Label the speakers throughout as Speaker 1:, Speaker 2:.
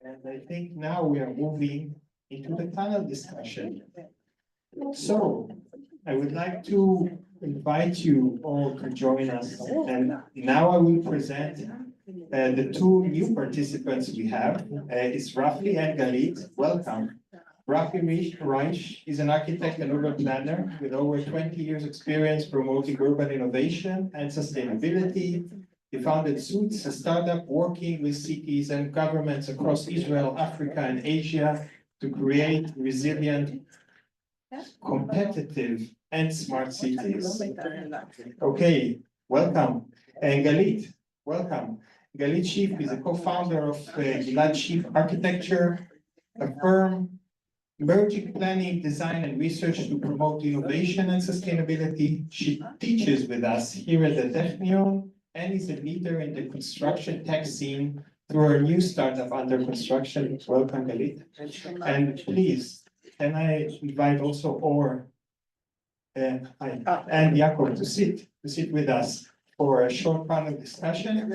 Speaker 1: And I think now we are moving into the panel discussion. So I would like to invite you all to join us. And now I will present the two new participants we have. It's Rafi and Galit. Welcome. Rafi Reich is an architect and urban planner with over 20 years experience promoting urban innovation and sustainability. He founded Suits, a startup working with cities and governments across Israel, Africa, and Asia to create resilient, competitive, and smart cities. Okay, welcome. And Galit, welcome. Galit Schiff is a co-founder of Gilad Schiff Architecture, a firm merging planning, design, and research to promote innovation and sustainability. She teaches with us here at the Technion and is a leader in the construction tech scene through her new startup under construction. Welcome, Galit. And please, can I invite also Or and Yaakov to sit with us for a short panel discussion.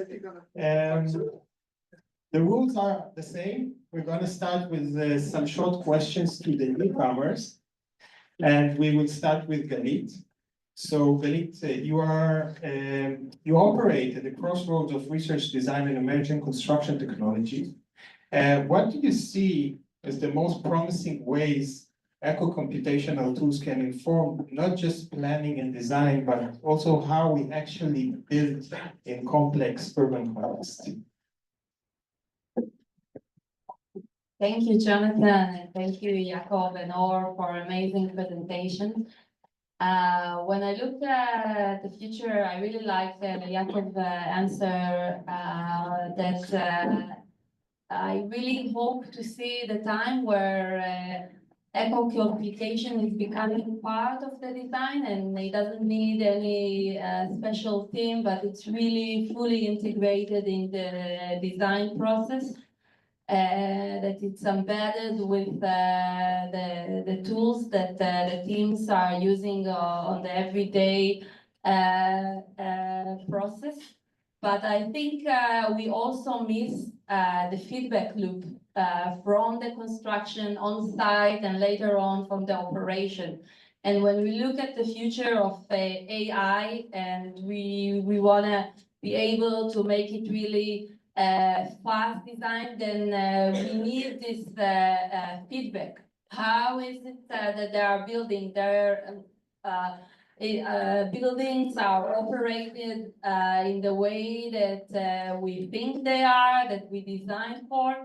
Speaker 1: The rules are the same. We're going to start with some short questions to the newcomers, and we will start with Galit. So Galit, you operate at the crossroads of research, design, and emerging construction technologies. What do you see as the most promising ways eco-computational tools can inform not just planning and design, but also how we actually build in complex urban contexts?
Speaker 2: Thank you, Jonathan, and thank you, Yaakov and Or, for amazing presentation. When I look at the future, I really like Yaakov's answer that I really hope to see the time where eco-computation is becoming part of the design, and it doesn't need any special team, but it's really fully integrated in the design process. That it's embedded with the tools that the teams are using on the everyday process. But I think we also miss the feedback loop from the construction on site and later on from the operation. And when we look at the future of AI and we want to be able to make it really fast design, then we need this feedback. How is it that they are building their buildings are operated in the way that we think they are, that we designed for?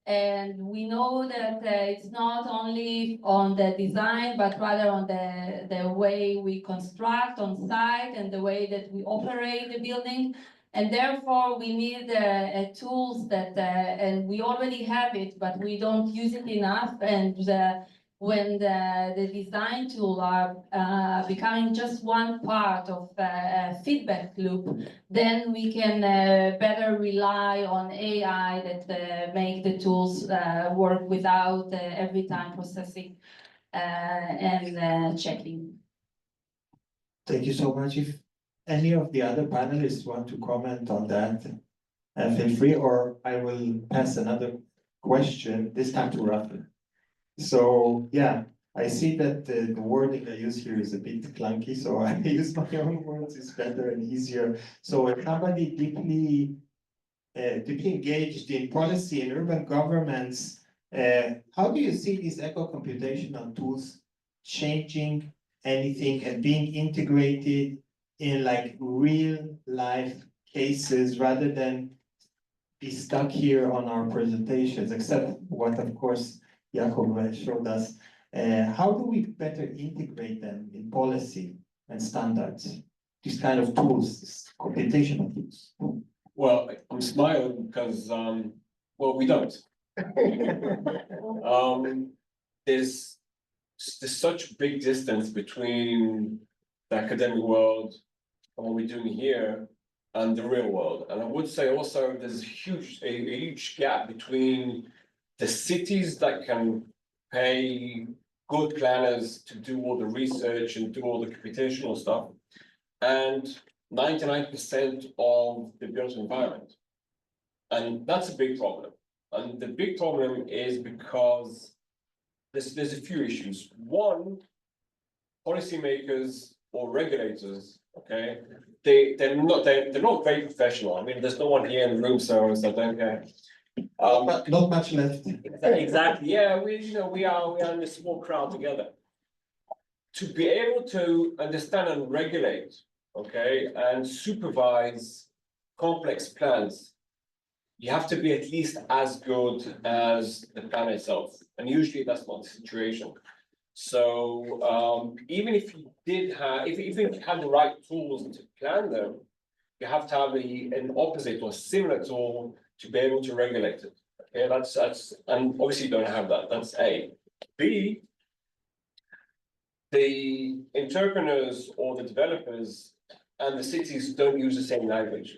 Speaker 2: And we know that it's not only on the design, but rather on the way we construct on site and the way that we operate the building. And therefore, we need tools that, and we already have it, but we don't use it enough. And when the design tools are becoming just one part of feedback loop, then we can better rely on AI that make the tools work without every time processing and checking.
Speaker 1: Thank you so much. If any of the other panelists want to comment on that, feel free, or I will pass another question, this time to Rafi. So, yeah, I see that the wording I use here is a bit clunky, so I use my own words, it's better and easier. So if somebody deeply engaged in policy and urban governments, how do you see these eco-computational tools changing anything and being integrated in like real life cases rather than be stuck here on our presentations, except what of course Yaakov showed us. How do we better integrate them in policy and standards? These kind of tools, these computational tools.
Speaker 3: Well, I'm smiling because well, we don't. There's such big distance between the academic world and what we're doing here and the real world. And I would say also there's a huge gap between the cities that can pay good planners to do all the research and do all the computational stuff, and 99% of the built environment. And that's a big problem. And the big problem is because there's a few issues. One, policymakers or regulators, okay, they're not very professional. I mean, there's no one here in the room, so I don't care.
Speaker 1: But not much left.
Speaker 3: Exactly, yeah, we are in a small crowd together. To be able to understand and regulate, okay, and supervise complex plans, you have to be at least as good as the plan itself, and usually that's not the situation. So even if you did have, if you had the right tools to plan them, you have to have an opposite or similar tool to be able to regulate it. Okay, that's, and obviously you don't have that, that's A. B, the entrepreneurs or the developers and the cities don't use the same language.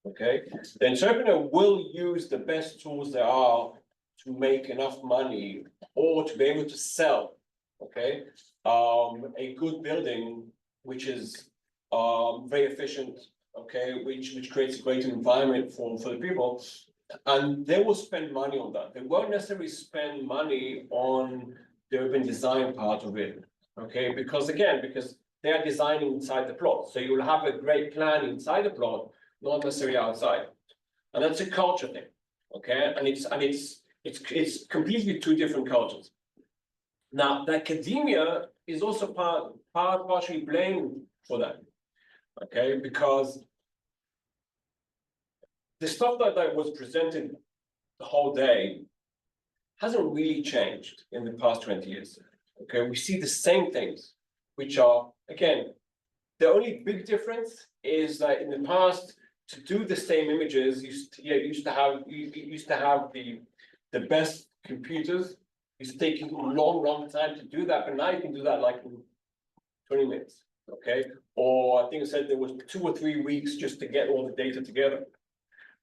Speaker 3: Okay, the entrepreneur will use the best tools there are to make enough money or to be able to sell, okay, a good building which is very efficient, okay, which creates a great environment for the people, and they will spend money on that. They won't necessarily spend money on the urban design part of it, okay, because they are designing inside the plot, so you will have a great plan inside the plot, not necessarily outside. And that's a culture thing, okay? And it's completely two different cultures. Now, the academia is also partially blamed for that, okay? Because the stuff that was presented the whole day hasn't really changed in the past 20 years, okay? We see the same things, which are, again, the only big difference is that in the past, to do the same images, you used to have the best computers. It's taking a long time to do that, but now you can do that like in 20 minutes, okay? Or I think I said there was 2 or 3 weeks just to get all the data together.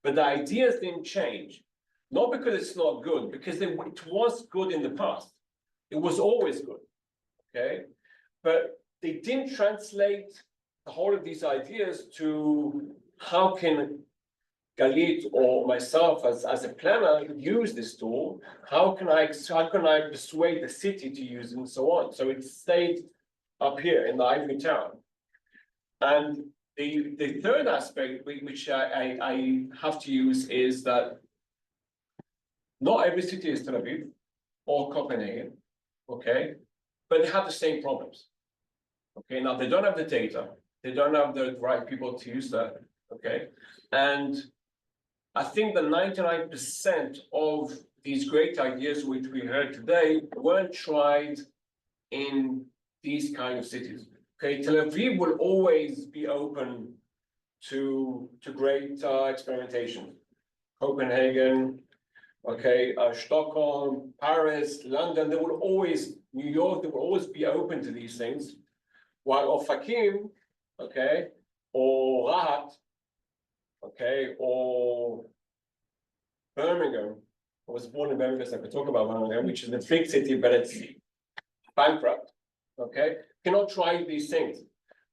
Speaker 3: But the ideas didn't change, not because it's not good, because it was good in the past. It was always good, okay? But they didn't translate the whole of these ideas to how can Galit or myself as a planner use this tool? How can I persuade the city to use it and so on? So it stayed up here in the ivory tower. And the third aspect, which I have to use, is that not every city is Tel Aviv or Copenhagen, okay? But they have the same problems. Okay, now they don't have the data, they don't have the right people to use that, okay? And I think that 99% of these great ideas which we heard today weren't tried in these kind of cities. Okay, Tel Aviv will always be open to great experimentation. Copenhagen, okay, Stockholm, Paris, London, they will always, New York, they will always be open to these things. While Ofakim, okay, or Rahat, okay, or Birmingham, I was born in Birmingham, so I could talk about Birmingham, which is a big city, but it's bankrupt, okay, cannot try these things.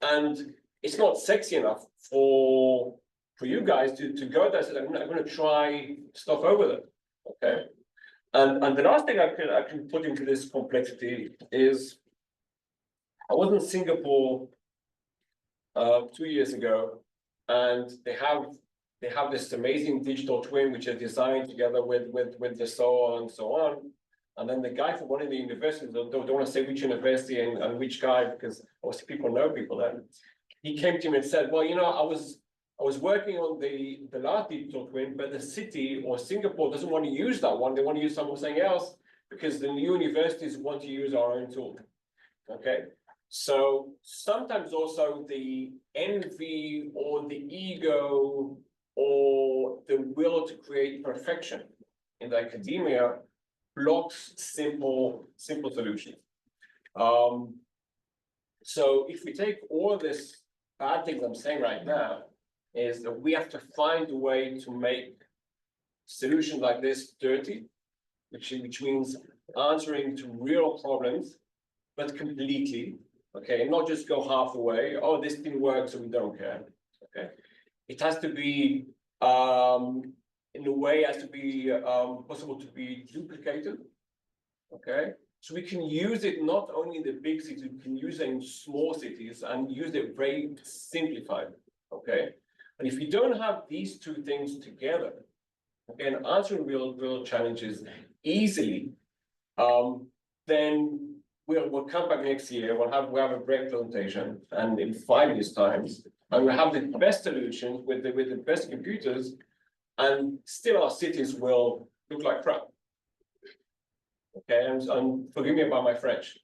Speaker 3: And it's not sexy enough for you guys to go there and say, I'm going to try stuff over there, okay? And the last thing I can put into this complexity is, I was in Singapore 2 years ago, and they have this amazing digital twin which is designed together with Dassault and so on. And then the guy from one of the universities, don't want to say which university and which guy, because obviously people know people there. He came to me and said, well, you know, I was working on the last digital twin, but the city or Singapore doesn't want to use that one. They want to use something else because the new universities want to use our own tool. Okay. So sometimes also the envy or the ego or the will to create perfection in the academia blocks simple solutions. So if we take all this bad things I'm saying right now, is that we have to find a way to make solutions like this dirty, which means answering to real problems, but completely. Okay, and not just go half the way. Oh, this didn't work, so we don't care. Okay, it has to be in a way as to be possible to be duplicated. Okay, so we can use it not only in the big cities, we can use it in small cities and use it very simplified. Okay, and if you don't have these two things together, okay, and answering real challenges easily, then we'll come back next year, we'll have a great presentation, and in 5 years' time, and we'll have the best solutions with the best computers, and still our cities will look like crap. Okay, and forgive me about my French.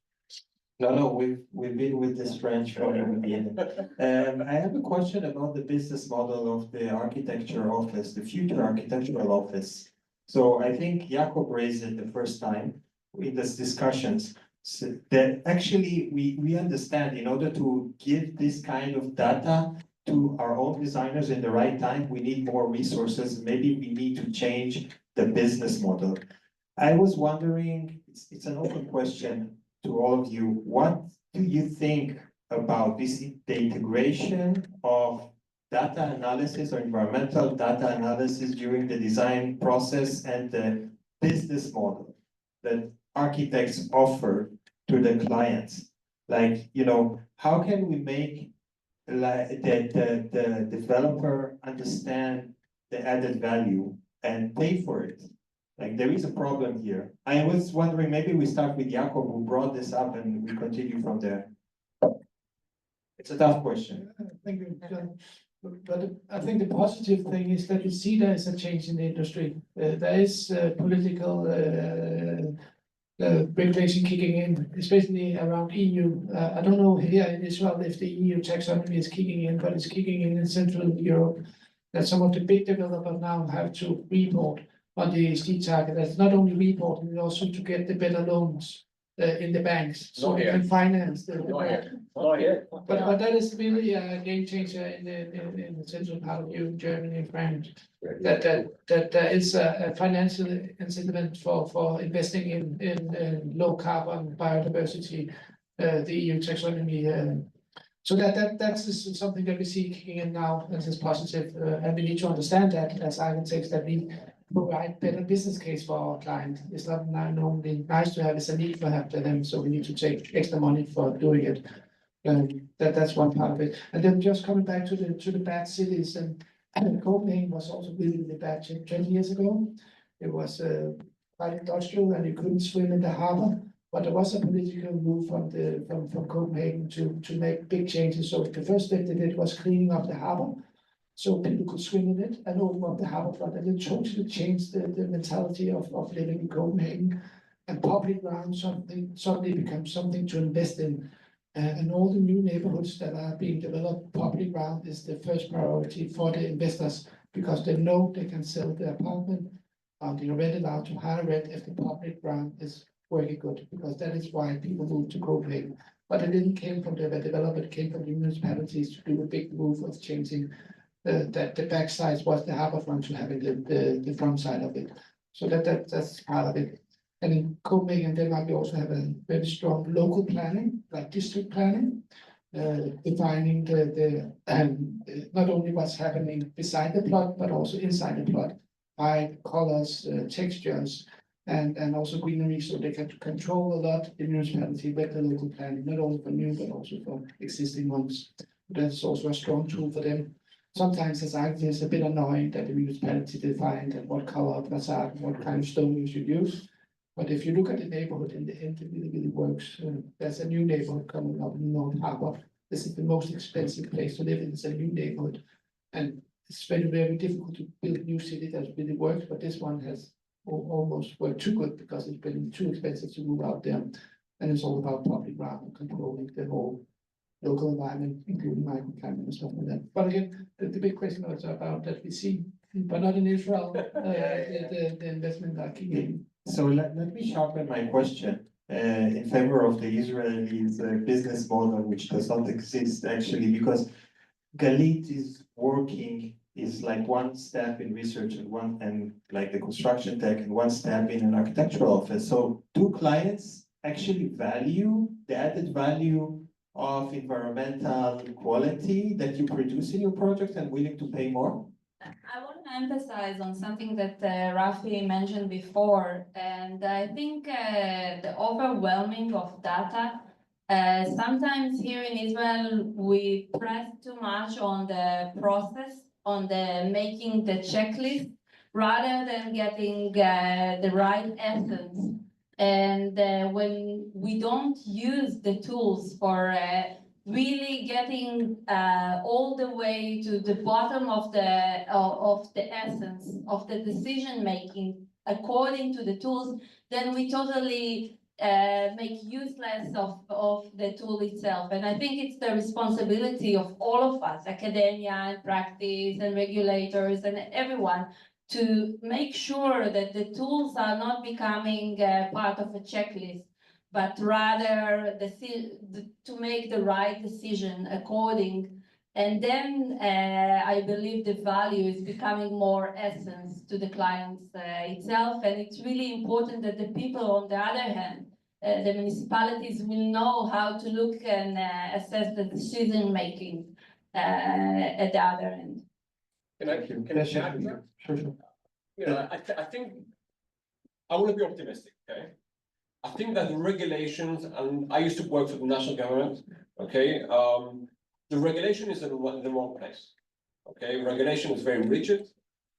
Speaker 1: No, we've been with this French from the beginning. I have a question about the business model of the architecture office, the future architectural office. So I think Jakob raised it the first time in these discussions. So that actually we understand in order to give this kind of data to our own designers in the right time, we need more resources. Maybe we need to change the business model. I was wondering, it's an open question to all of you. What do you think about this, the integration of data analysis or environmental data analysis during the design process and the business model that architects offer to the clients? Like, you know, how can we make like the developer understand the added value and pay for it? Like, there is a problem here. I was wondering, maybe we start with Jakob, who brought this up, and we continue from there. It's a tough question.
Speaker 4: Thank you, John. But I think the positive thing is that we see there is a change in the industry. There is political regulation kicking in, especially around EU. I don't know here in Israel if the EU taxonomy is kicking in, but it's kicking in Central Europe. That some of the big developers now have to report on the ESG target. That's not only reporting, but also to get the better loans in the banks, so
Speaker 3: Not
Speaker 4: they
Speaker 3: here.
Speaker 4: can finance the.
Speaker 3: Not yet.
Speaker 4: But that is really a game changer in the central part of Europe, Germany and France. That there is a financial incentive for investing in low carbon biodiversity, the EU taxonomy. So that's something that we see kicking in now, and is positive, and we need to understand that as architects, that we provide better business case for our client. It's not only nice to have, it's a need to have to them, so we need to take extra money for doing it. That's one part of it. And then just coming back to the bad cities, and Copenhagen was also really bad 20 years ago. It was quite industrial, and you couldn't swim in the harbor. But there was a political move from Copenhagen to make big changes. So the first step they did was cleaning up the harbor, so people could swim in it and open up the harbor front, and it totally changed the mentality of living in Copenhagen. And public ground suddenly becomes something to invest in. And all the new neighborhoods that are being developed, public ground is the first priority for the investors, because they know they can sell their apartment, they rent it out to higher rent if the public ground is working good, because that is why people move to Copenhagen. But it didn't came from the developer, it came from the municipalities to do a big move of changing that the back side was the harbor front to having the front side of it. So that's part of it. And in Copenhagen, Denmark, we also have a very strong local planning, like district planning, defining not only what's happening beside the plot, but also inside the plot, by colors, textures, and also greenery, so they can control a lot in municipality with the local planning, not only for new, but also for existing ones. That's also a strong tool for them. Sometimes it's actually a bit annoying that the municipality defined and what color facade, what kind of stone you should use. But if you look at the neighborhood in the end, it really works. There's a new neighborhood coming up in North Harbor. This is the most expensive place to live in. It's a new neighborhood. And it's very, very difficult to build a new city that really works, but this one has almost worked too good because it's been too expensive to move out there. And it's all about public ground and controlling the whole local environment, including microclimate and stuff like that. But again, the big question was about that we see, but not in Israel, the investment are kicking in.
Speaker 1: So let me sharpen my question in favor of the Israelis business model, which does not exist actually, because Galit is working is like one step in research and like the construction tech and one step in an architectural office. So do clients actually value the added value of environmental quality that you produce in your project and willing to pay more?
Speaker 2: I want to emphasize on something that Rafi mentioned before, and I think the overwhelming of data. Sometimes here in Israel, we press too much on the process, on the making the checklist, rather than getting the right essence. And when we don't use the tools for really getting all the way to the bottom of the essence of the decision making according to the tools, then we totally make useless of the tool itself. And I think it's the responsibility of all of us, academia and practice and regulators and everyone, to make sure that the tools are not becoming part of a checklist, but rather to make the right decision according. And then I believe the value is becoming more essence to the clients itself. And it's really important that the people, on the other hand, the municipalities will know how to look and assess the decision making at the other end.
Speaker 3: Can I
Speaker 1: Yes,
Speaker 3: add to that?
Speaker 1: Sure, sure.
Speaker 3: You know, I think, I want to be optimistic, okay? I think that the regulations, and I used to work for the national government, okay? The regulation is in the wrong place, okay? Regulation is very rigid.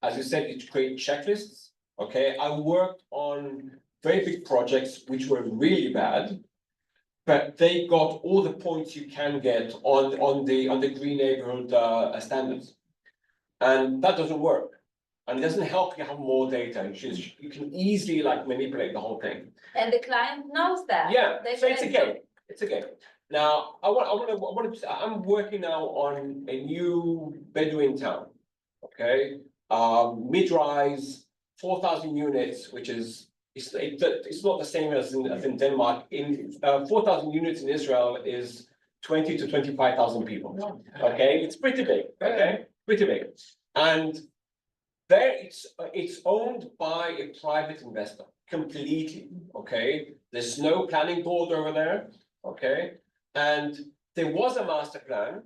Speaker 3: As you said, it creates checklists, okay? I worked on very big projects which were really bad, but they got all the points you can get on the green neighborhood standards. And that doesn't work. And it doesn't help you have more data. You can easily like manipulate the whole thing.
Speaker 2: And the client knows that.
Speaker 3: Yeah,
Speaker 2: They
Speaker 3: so it's a
Speaker 2: can-
Speaker 3: game. It's a game. Now, I'm working now on a new Bedouin town. Okay, mid-rise, 4,000 units, which is it's not the same as in Denmark. In 4,000 units in Israel is 20 to 25,000 people. Okay, it's pretty big. Okay, pretty big, and there it's owned by a private investor completely. Okay, there's no planning board over there. Okay, and there was a master plan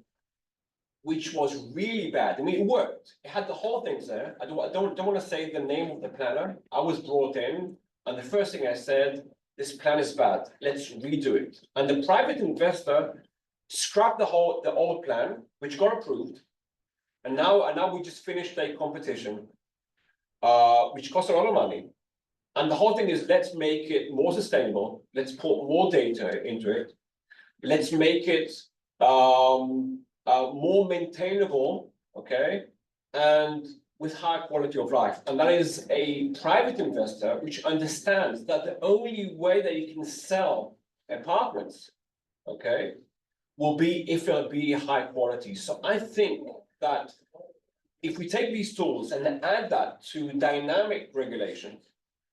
Speaker 3: which was really bad. I mean, it worked. It had the whole things there. I don't want to say the name of the planner. I was brought in, and the first thing I said, this plan is bad. Let's redo it. And the private investor scrapped the old plan, which got approved. And now we just finished a competition, which cost a lot of money. And the whole thing is, let's make it more sustainable. Let's put more data into it. Let's make it more maintainable, okay, and with high quality of life. And that is a private investor which understands that the only way that you can sell apartments, okay, will be if it'll be high quality. So I think that if we take these tools and add that to dynamic regulation,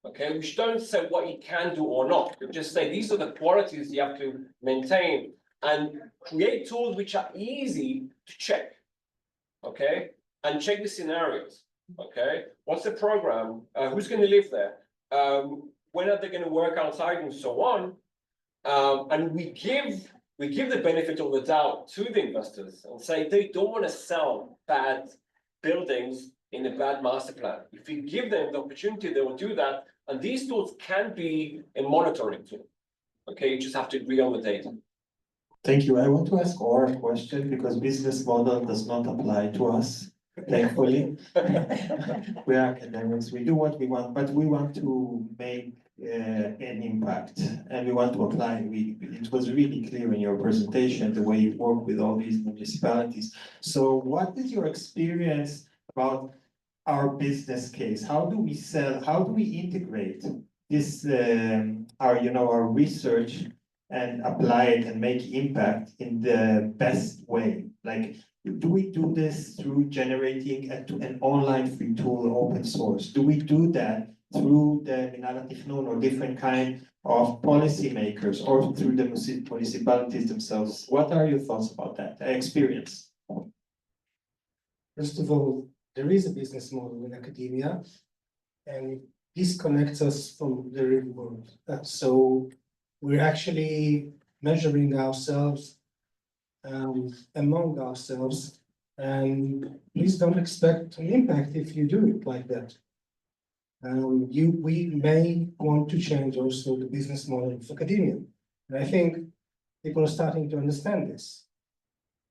Speaker 3: okay, which don't say what you can do or not, we just say these are the qualities you have to maintain, and create tools which are easy to check, okay, and check the scenarios, okay. What's the program? Who's going to live there? When are they going to work outside and so on? And we give the benefit of the doubt to the investors and say they don't want to sell bad buildings in a bad master plan. If you give them the opportunity, they will do that. And these tools can be a monitoring tool. Okay, you just have to agree on the data.
Speaker 1: Thank you. I want to ask Or a question because business model does not apply to us, thankfully. We are academics, we do what we want, but we want to make an impact and we want to apply. It was really clear in your presentation, the way you work with all these municipalities. So what is your experience about our business case? How do we sell, how do we integrate this, our research and apply it and make impact in the best way? Like, do we do this through generating an online free tool, open source? Do we do that through the Minhal HaTichnun or different kind of policymakers or through the municipalities themselves? What are your thoughts about that experience?
Speaker 5: First of all, there is a business model in academia, and it disconnects us from the real world. So we're actually measuring ourselves among ourselves And please don't expect an impact if you do it like that. We may want to change also the business model of academia. And I think people are starting to understand this.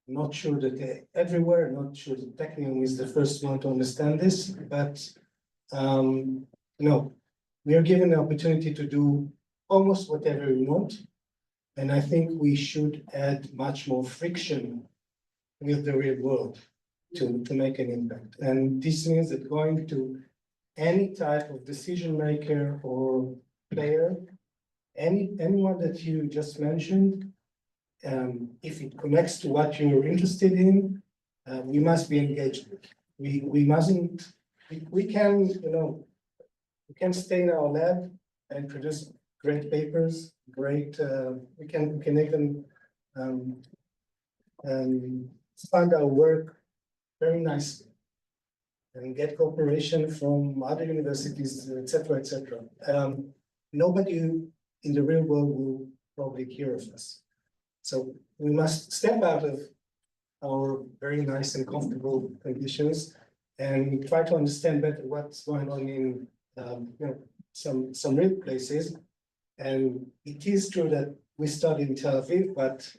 Speaker 5: Not sure that everywhere, not sure that Technion is the first one to understand this, but no, we are given the opportunity to do almost whatever we want. And I think we should add much more friction with the real world to make an impact. And this means that going to any type of decision maker or player, anyone that you just mentioned, if it connects to what you're interested in, we must be engaged. We mustn't, we can, we can stay in our lab and produce great papers, great, we can even fund our work very nicely and get cooperation from other universities, etc., etc. Nobody in the real world will probably hear of us. So we must step out of our very nice and comfortable conditions and try to understand better what's going on in some real places. And it is true that we studied in Tel Aviv, but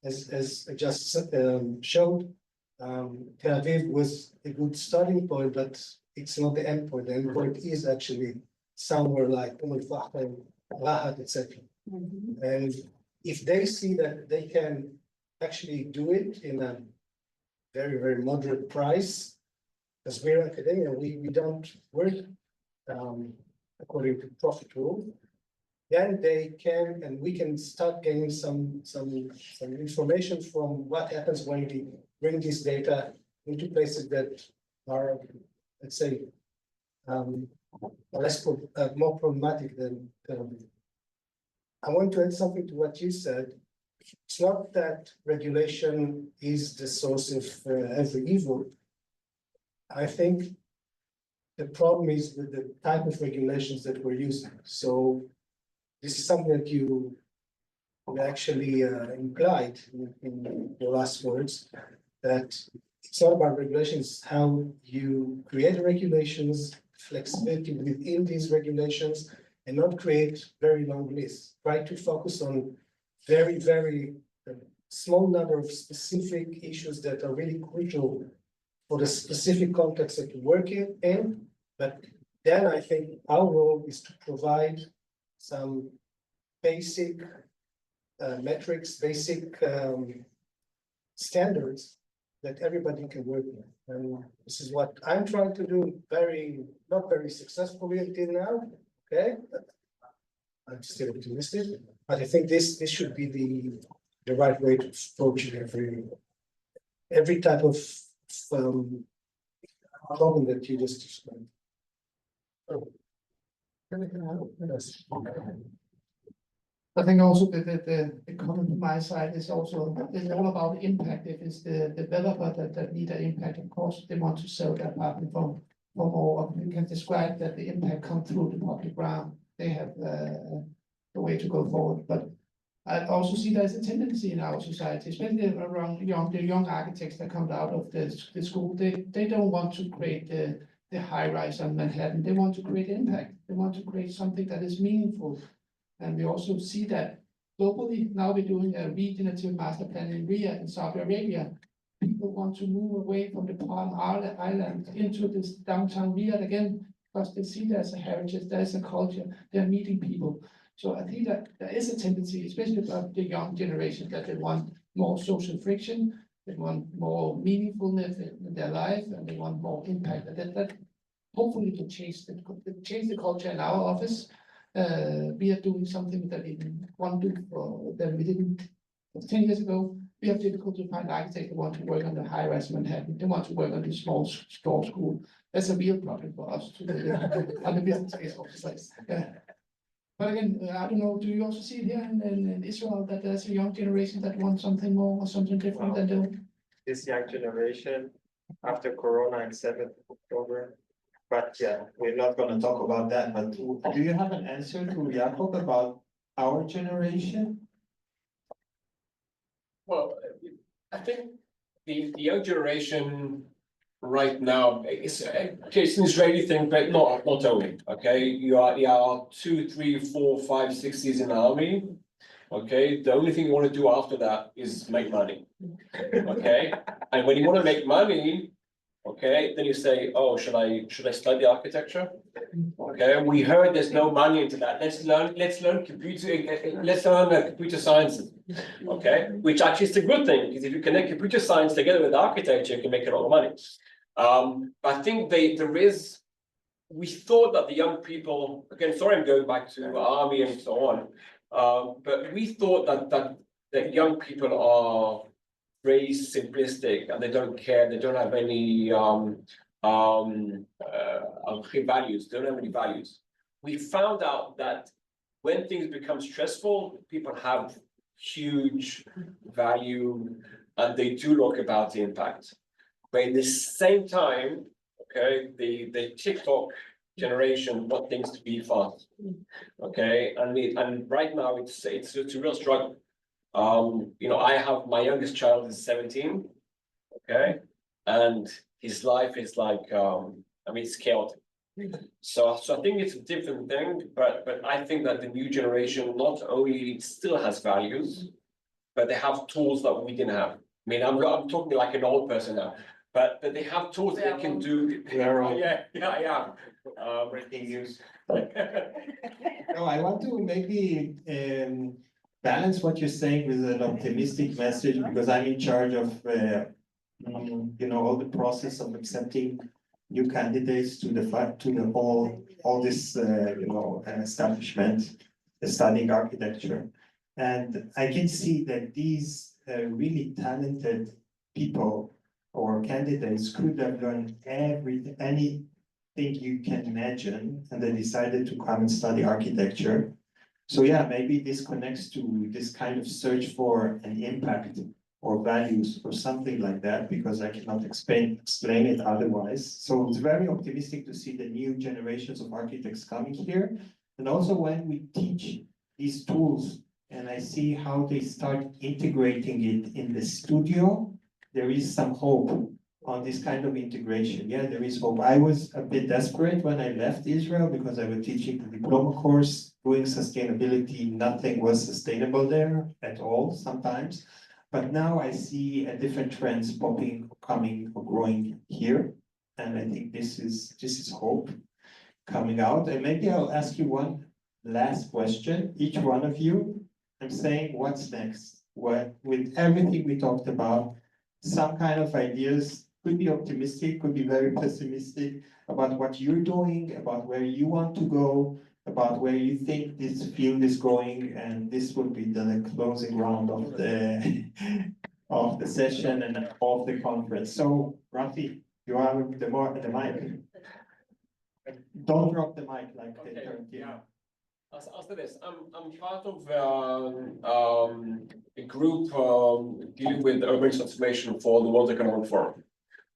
Speaker 5: as I just showed, Tel Aviv was a good starting point, but it's not the end point. The end point is actually somewhere like Al-Fahd, Rahat, etc. And if they see that they can actually do it in a very, very moderate price, because we're academia, we don't work according to profit rule, then they can, and we can start getting some information from what happens when we bring this data into places that are, let's say, more problematic than Tel Aviv. I want to add something to what you said. It's not that regulation is the source of every evil. I think the problem is with the type of regulations that we're using. So this is something that you actually implied in your last words, that it's not about regulations, how you create regulations, flexibility within these regulations, and not create very long lists. Try to focus on very, very small number of specific issues that are really crucial for the specific context that you work in. But then I think our role is to provide some basic metrics, basic standards that everybody can work with. And this is what I'm trying to do, not very successfully until now. Okay, but I'm still optimistic, but I think this should be the right way to approach every type of problem that you just described.
Speaker 4: I think also the comment from my side is also, it's all about impact. If it's the developer that need an impact, of course, they want to sell their apartment from more. You can describe that the impact comes through the public ground. They have the way to go forward. But I also see there's a tendency in our society, especially around the young architects that come out of the school. They don't want to create the high rise on Manhattan. They want to create impact. They want to create something that is meaningful. And we also see that globally, now we're doing a regenerative master plan in Riyadh in Saudi Arabia. People want to move away from the Palm Island into this downtown Riyadh again, because they see there's a heritage, there's a culture, they're meeting people. So I think that there is a tendency, especially about the young generation, that they want more social friction, they want more meaningfulness in their life, and they want more impact. And that hopefully can change the culture in our office. We are doing something that we want to do that we didn't 10 years ago. We have difficulty to find architects who want to work on the high-rise Manhattan. They want to work on the small store school. That's a real problem for us to on the business case of the place. Yeah. But again, I don't know, do you also see it here in Israel that there's a young generation that wants something more or something different than the
Speaker 1: This young generation after Corona and 7th of October? But yeah, we're not gonna talk about that, but do you have an answer to Jakob about our generation?
Speaker 3: Well, I think the young generation right now, it's an Israeli thing, but not only, okay? You are 2, 3, 4, 5, 6 years in the army. Okay, the only thing you want to do after that is make money. Okay, and when you want to make money, okay, then you say, oh, should I study architecture? Okay, we heard there's no money into that. Let's learn computer sciences. Okay, which actually is a good thing, because if you connect computer science together with architecture, you can make a lot of money. I think we thought that the young people, again, sorry, I'm going back to army and so on. But we thought that young people are very simplistic and they don't care, they don't have any values, they don't have any values. We found out that when things become stressful, people have huge value and they do look about the impact. But at the same time, okay, the TikTok generation want things to be fast. Okay, and right now it's a real struggle. You know, I have my youngest child is 17, okay, and his life is like I mean, it's chaotic. So I think it's a different thing, but I think that the new generation not only still has values, but they have tools that we didn't have. I mean, I'm talking like an old person now, but they have tools that they can do.
Speaker 1: We are all
Speaker 3: Yeah.
Speaker 1: breaking news. No, I want to maybe balance what you're saying with an optimistic message, because I'm in charge of you know, all the process of accepting new candidates to the all this you know, establishment studying architecture. And I can see that these really talented people or candidates could have learned anything you can imagine, and they decided to come and study architecture. So yeah, maybe this connects to this kind of search for an impact or values or something like that, because I cannot explain it otherwise. So it's very optimistic to see the new generations of architects coming here. And also when we teach these tools and I see how they start integrating it in the studio, there is some hope on this kind of integration. Yeah, there is hope. I was a bit desperate when I left Israel because I was teaching the diploma course, doing sustainability. Nothing was sustainable there at all sometimes. But now I see a different trends coming or growing here. And I think this is hope coming out. And maybe I'll ask you one last question, each one of you. I'm saying, what's next? What, with everything we talked about, some kind of ideas, could be optimistic, could be very pessimistic about what you're doing, about where you want to go, about where you think this field is going, and this will be the closing round of the session and of the conference. So, Rafi, you have the mic. Don't drop the mic like
Speaker 3: Okay,
Speaker 1: the current.
Speaker 3: yeah. I'll say this. I'm part of a group dealing with urban transformation for the World Economic Forum.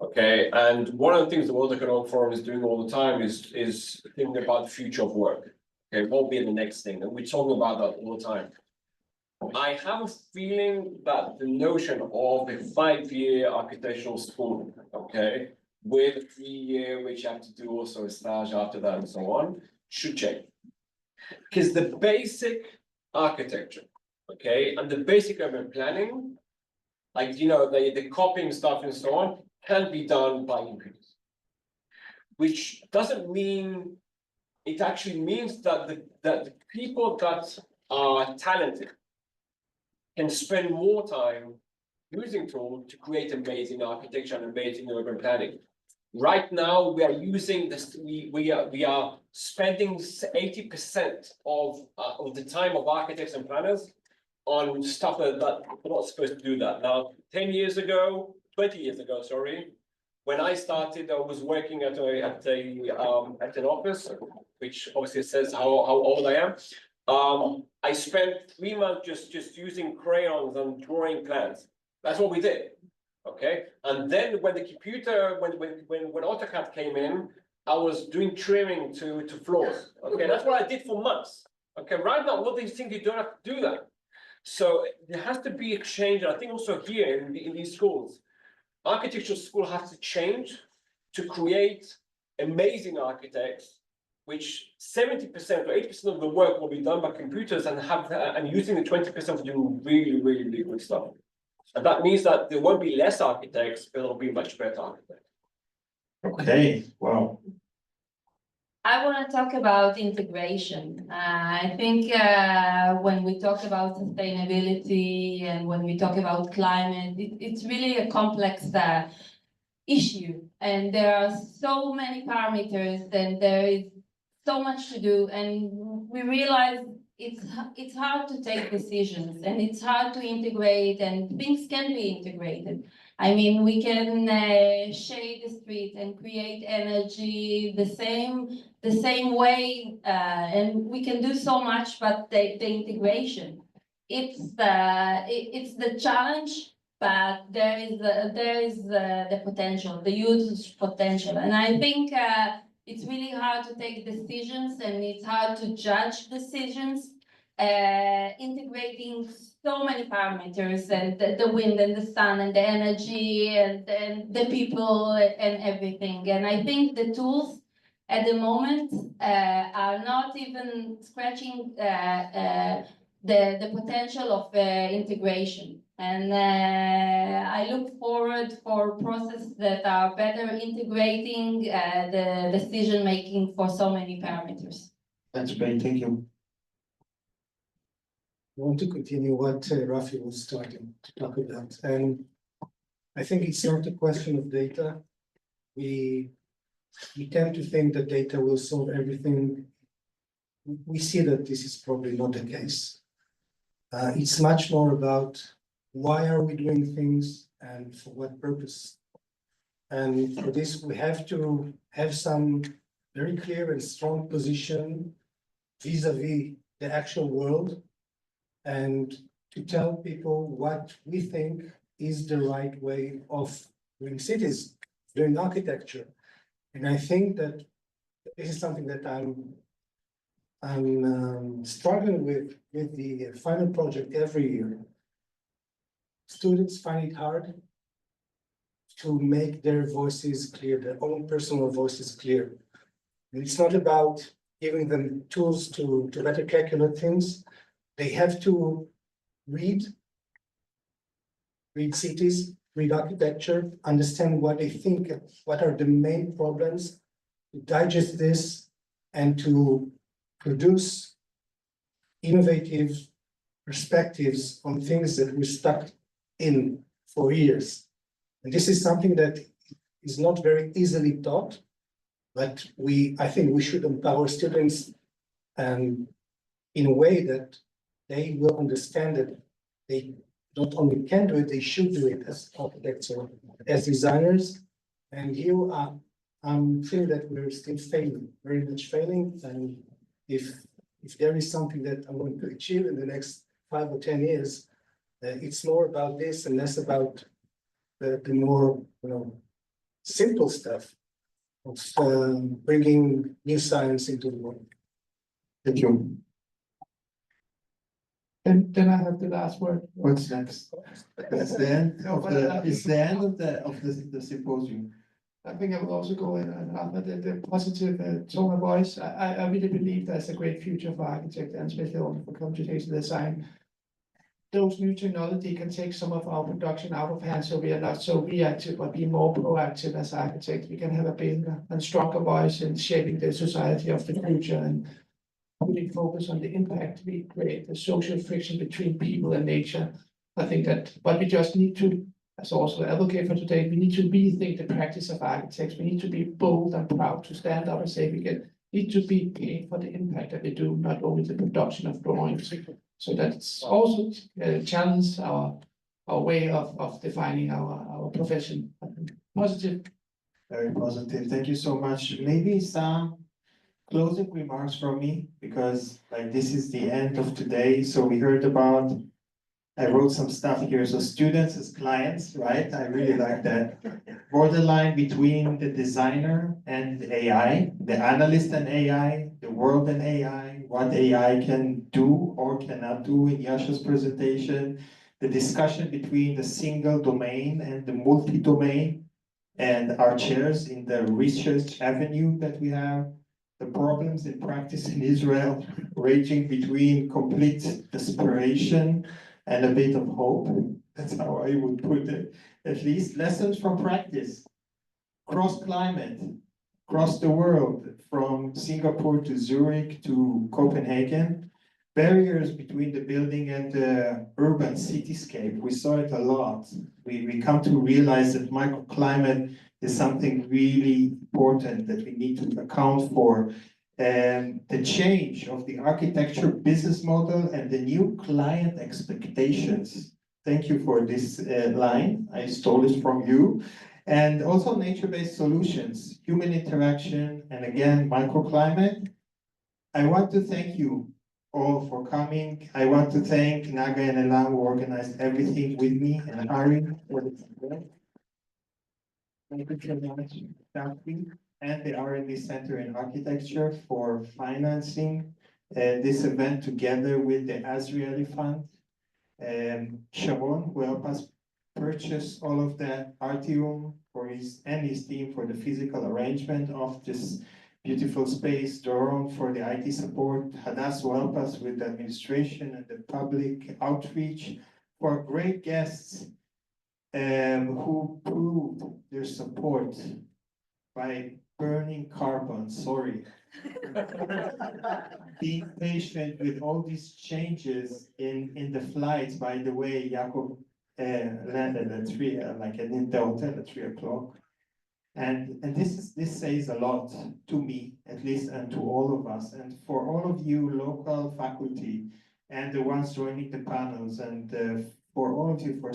Speaker 3: Okay, and one of the things the World Economic Forum is doing all the time is thinking about the future of work. Okay, what will be the next thing? And we're talking about that all the time. I have a feeling that the notion of a 5-year architectural school, okay, with a 3-year, which you have to do also a stage after that and so on, should change. Because the basic architecture, okay, and the basic urban planning, like, you know, the copying stuff and so on, can be done by computers. Which doesn't mean, it actually means that the people that are talented can spend more time using tools to create amazing architecture and amazing urban planning. Right now, we are using this. We are spending 80% of the time of architects and planners on stuff that we're not supposed to do that. Now, 20 years ago, sorry, when I started, I was working at an office, which obviously says how old I am. I spent 3 months just using crayons and drawing plans. That's what we did. Okay, and then when the computer, when AutoCAD came in, I was doing trimming to floors. Okay, that's what I did for months. Okay, right now, all these things you don't have to do that. So there has to be exchange. I think also here in these schools, architecture school has to change to create amazing architects, which 70% or 80% of the work will be done by computers and using the 20% to do really, really, really good stuff. And that means that there won't be less architects, but there'll be much better architects.
Speaker 1: Okay, wow.
Speaker 2: I want to talk about integration. I think when we talk about sustainability and when we talk about climate, it's really a complex issue. And there are so many parameters and there is so much to do. And we realize it's hard to take decisions and it's hard to integrate, and things can be integrated. I mean, we can shade the street and create energy the same way, and we can do so much, but the integration, it's the challenge, but there is the potential, the huge potential. And I think it's really hard to take decisions and it's hard to judge decisions, integrating so many parameters and the wind and the sun and the energy and the people and everything. And I think the tools at the moment are not even scratching the potential of integration. And I look forward for processes that are better integrating the decision making for so many parameters.
Speaker 1: That's great, thank you.
Speaker 5: I want to continue what Rafi was starting to talk about, and I think it's not a question of data. We tend to think that data will solve everything. We see that this is probably not the case. It's much more about why are we doing things and for what purpose. And for this, we have to have some very clear and strong position vis-a-vis the actual world, and to tell people what we think is the right way of doing cities, doing architecture. And I think that this is something that I'm struggling with the final project every year. Students find it hard to make their voices clear, their own personal voices clear. And it's not about giving them tools to better calculate things. They have to read cities, read architecture, understand what they think, what are the main problems, to digest this and to produce innovative perspectives on things that we're stuck in for years. And this is something that is not very easily taught, but I think we should empower students in a way that they will understand that they not only can do it, they should do it as architects or as designers. And here I'm feeling that we're still failing, very much failing. And if there is something that I'm going to achieve in the next 5 or 10 years, it's more about this and less about the more simple stuff of bringing new science into the world.
Speaker 1: Thank you.
Speaker 4: And then I have the last word.
Speaker 1: What's next? That's the end of it's the end of the symposium.
Speaker 4: I think I will also go in and after the positive tone of voice. I really believe there's a great future for architecture and especially also for computational design. Those new technology can take some of our production out of hand, so we are not so reactive, but be more proactive as architects. We can have a bigger and stronger voice in shaping the society of the future and really focus on the impact we create, the social friction between people and nature. I think that, but we just need to, as also advocate for today, we need to rethink the practice of architects. We need to be bold and proud to stand up and say we need to be paid for the impact that we do, not only the production of drawings. So that's also challenge our way of defining our profession. Positive.
Speaker 1: Very positive. Thank you so much. Maybe some closing remarks from me, because this is the end of today. So we heard about, I wrote some stuff here. So students as clients, right? I really like that. Borderline between the designer and AI, the analyst and AI, the world and AI, what AI can do or cannot do in Yasha's presentation, the discussion between the single domain and the multi-domain, and our chairs in the research avenue that we have, the problems in practice in Israel, ranging between complete desperation and a bit of hope. That's how I would put it. At least lessons from practice, cross climate, across the world, from Singapore to Zurich to Copenhagen, barriers between the building and the urban cityscape. We saw it a lot. We come to realize that microclimate is something really important that we need to account for. And the change of the architecture business model and the new client expectations. Thank you for this line. I stole it from you. And also nature-based solutions, human interaction, and again, microclimate. I want to thank you all for coming. I want to thank Naga and Elam who organized everything with me, and Ari for this event. Thank you so much, Daphne, and the R&D Center in Architecture for financing this event together with the Azrieli Fund. Sharon, who helped us purchase all of that Artium for his team for the physical arrangement of this beautiful space, Doron for the IT support, Hadass will help us with the administration and the public outreach, for great guests who proved their support by burning carbon, sorry. Being patient with all these changes in the flights. By the way, Jakob landed at 3, like in the hotel at 3 o'clock. And this says a lot to me, at least, and to all of us, and for all of you local faculty and the ones joining the panels, and for all of you for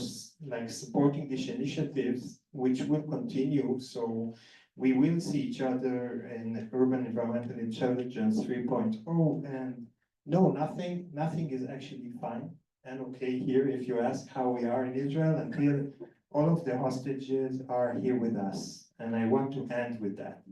Speaker 1: supporting these initiatives, which will continue. So we will see each other in Urban Environmental Intelligence 3.0, and no, nothing is actually fine and okay here if you ask how we are in Israel until all of the hostages are here with us. And I want to end with that.